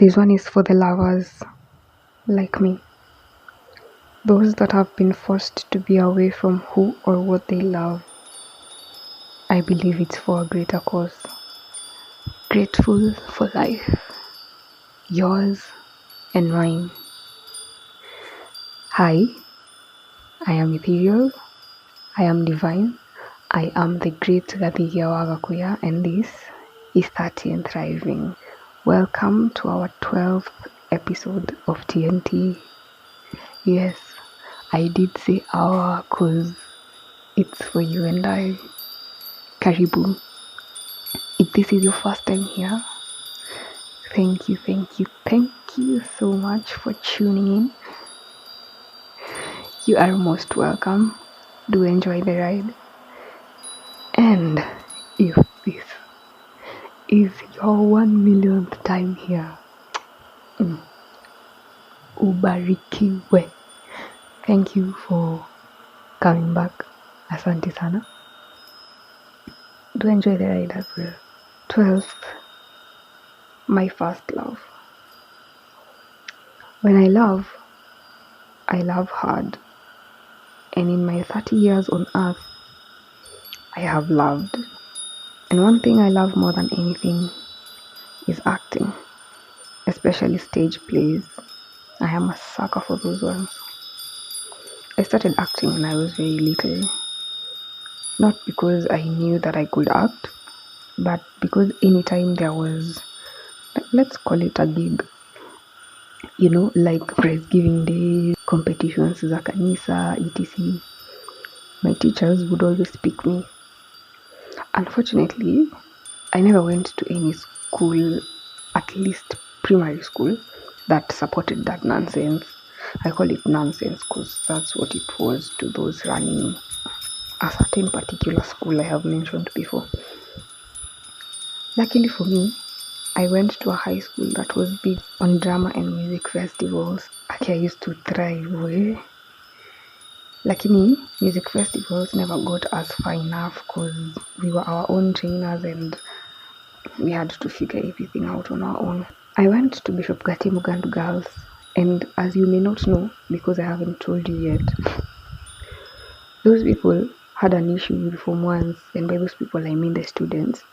This one is for the lovers like me, those that have been forced to be away from who or what they love. I believe it's for a greater cause. Grateful for life, yours and mine. Hi, I am ethereal, I am divine, I am the great Gathigia Wagakuya, and this is 30 and Thriving. Welcome to our 12th episode of TNT. Yes, I did say our cause it's for you and I. Karibu. If this is your first time here, thank you so much for tuning in. You are most welcome. Do enjoy the ride. And if this is your 1,000,000th time here, ubarikiwe. Thank you for coming back. Asante sana. Do enjoy the ride as well. 12th, my first love. When I love hard. And in my 30 years on earth, I have loved. And one thing I love more than anything is acting, especially stage plays. I am a sucker for those ones. I started acting when I was very little, not because I knew that I could act, but because anytime there was, let's call it a gig, like prize giving day, competitions za kanisa, etc., my teachers would always pick me. Unfortunately, I never went to any school, at least primary school, that supported that nonsense. I call it nonsense because that's what it was to those running a certain particular school I have mentioned before. Luckily for me, I went to a high school that was big on drama and music festivals. I used to thrive way. Lakini music festivals never got us far enough because we were our own trainers and we had to figure everything out on our own. I went to Bishop Gati Mugandu Girls, and as you may not know, because I haven't told you yet, those people had an issue with Form 1s, and by those people I mean the students.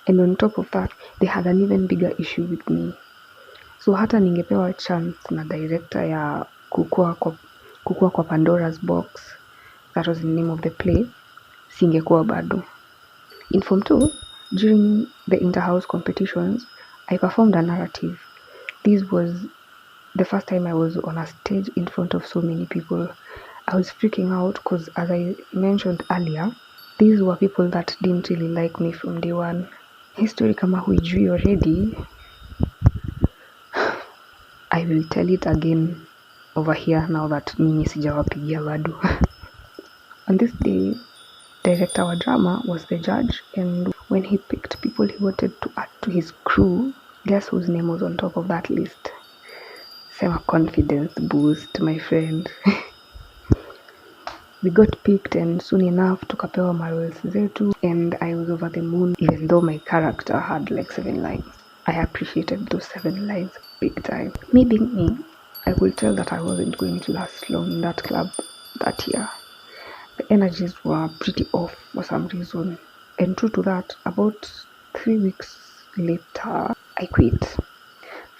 And on top of that, they had an even bigger issue with me. So hata ningepewa chance na director ya kukua kwa Pandora's Box, that was the name of the play, singekuwa bado. In Form 2, during the inter-house competitions, I performed a narrative. This was the first time I was on a stage in front of so many people. I was freaking out because, as I mentioned earlier, these were people that didn't really like me from day one. History kama huijui already, I will tell it again over here now that mimi sijawapigia bado. On this day, director wa drama was the judge, and when he picked people he wanted to add to his crew, guess whose name was on top of that list? Sema confidence boost, my friend. We got picked, and soon enough tukapewa maroles zetu, and I was over the moon, even though my character had like 7 lines. I appreciated those 7 lines big time. Me being me, I could tell that I wasn't going to last long in that club that year. The energies were pretty off for some reason, and true to that, about 3 weeks later, I quit.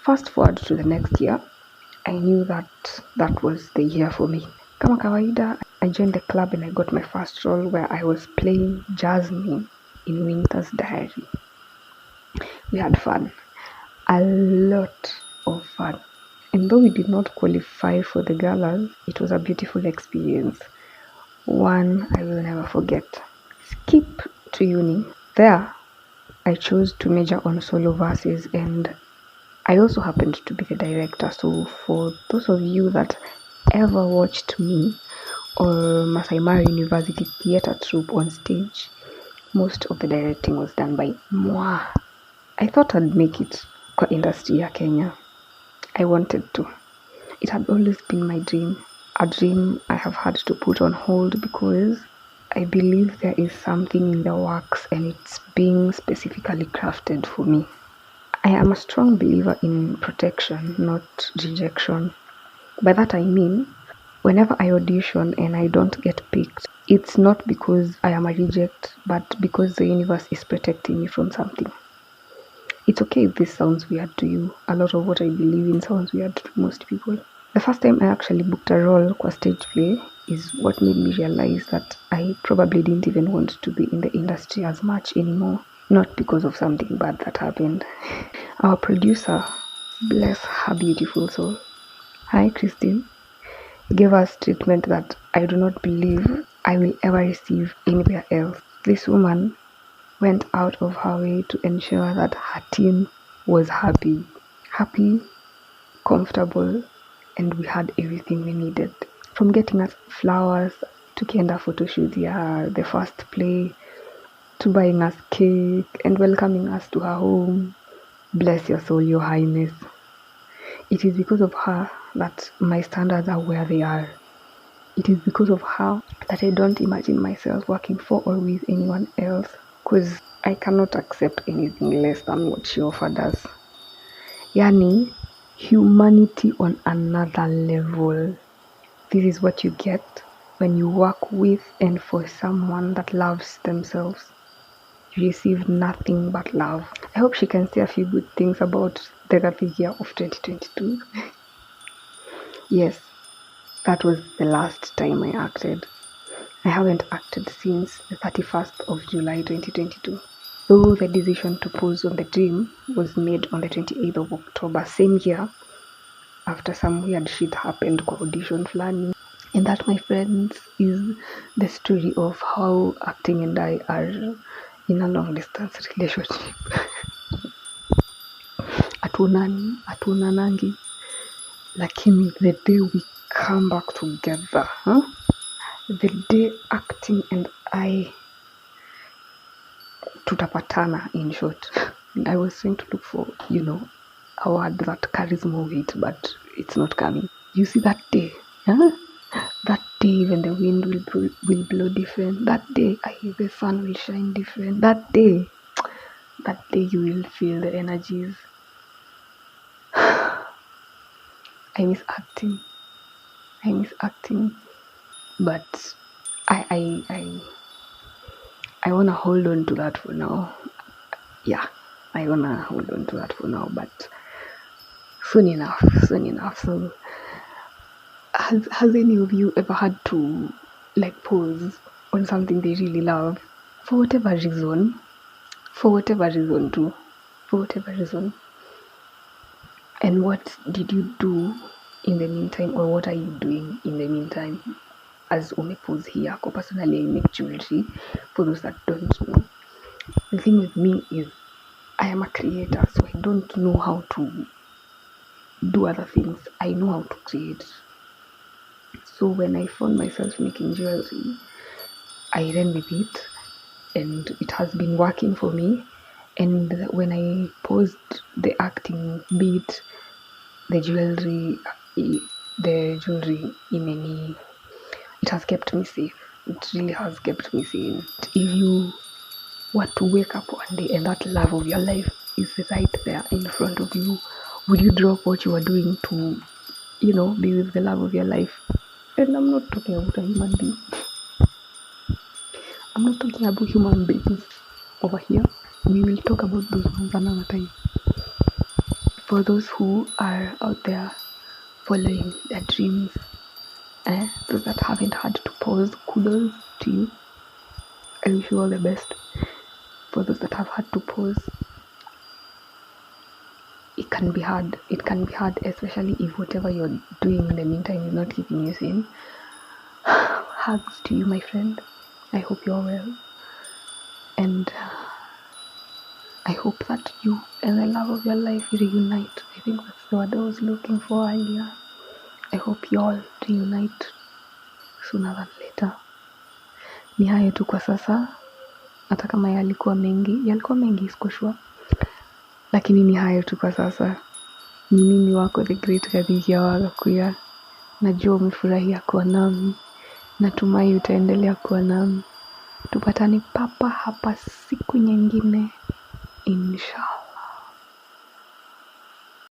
Fast forward to the next year, I knew that was the year for me. Kama kawaida, I joined the club and I got my first role where I was playing Jasmine in Winter's Diary. We had fun, a lot of fun. And though we did not qualify for the galas, it was a beautiful experience. One I will never forget. Skip to uni. There, I chose to major on solo verses, and I also happened to be the director. So for those of you that ever watched me or Masai Mara University theatre troupe on stage, most of the directing was done by moi. I thought I'd make it kwa industry ya Kenya. I wanted to. It had always been my dream. A dream I have had to put on hold because I believe there is something in the works and it's being specifically crafted for me. I am a strong believer in protection, not rejection. By that I mean, whenever I audition and I don't get picked, it's not because I am a reject, but because the universe is protecting me from something. It's okay if this sounds weird to you. A lot of what I believe in sounds weird to most people. The first time I actually booked a role for stage play is what made me realize that I probably didn't even want to be in the industry as much anymore. Not because of something bad that happened. Our producer, bless her beautiful soul, hi Christine, gave us treatment that I do not believe I will ever receive anywhere else. This woman went out of her way to ensure that her team was happy, comfortable, and we had everything we needed. From getting us flowers to Kenda photo shoot, the first play, to buying us cake and welcoming us to her home. Bless your soul, Your Highness. It is because of her that my standards are where they are. It is because of her that I don't imagine myself working for or with anyone else, because I cannot accept anything less than what she offered us. Yani, humanity on another level. This is what you get when you work with and for someone that loves themselves. You receive nothing but love. I hope she can say a few good things about the year of 2022. Yes, that was the last time I acted. I haven't acted since the 31st of July 2022. Though the decision to pose on the dream was made on the 28th of October, same year, after some weird shit happened kwa audition flani. And that, my friends, is the story of how acting and I are in a long distance relationship. Hatuonanangi, lakini the day we come back together, the day acting and I tutapatana, in short. I was trying to look for, a word that carries more weight, but it's not coming. You see that day, that day when the wind will blow different, that day the sun will shine different, that day you will feel the energies. I miss acting, but I wanna hold on to that for now. Yeah, I wanna hold on to that for now, but soon enough. So has any of you ever had to pose on something they really love for whatever reason and what did you do in the meantime, or what are you doing in the meantime? As umepose here, personally I make jewelry, for those that don't know. The thing with me is I am a creator, so I don't know how to do other things. I know how to create. So when I found myself making jewelry, I ran with it and it has been working for me. And when I posed the acting bit, the jewelry imeni, it has kept me safe. It really has kept me safe. If you were to wake up one day and that love of your life is right there in front of you, would you drop what you are doing to, be with the love of your life? And I'm not talking about a human being. I'm not talking about human beings over here. We will talk about those ones another time. For those who are out there following their dreams, those that haven't had to pause, kudos to you. I wish you all the best. For those that have had to pause, it can be hard, especially if whatever you're doing in the meantime is not keeping you sane. Hugs to you, my friend. I hope you're well, and I hope that you and the love of your life reunite. I think that's the word I was looking for earlier. I hope you all reunite sooner than later. Ni hayo tu kwa sasa, hata kama yalikuwa mengi sikushua, lakini ni hayo tu kwa sasa. Ni mimi wako the great Kadhia Wagakuya. Najua umefurahia kuwa nami, natumai utaendelea kuwa nami. Tupatane papa hapa siku nyingine, inshallah.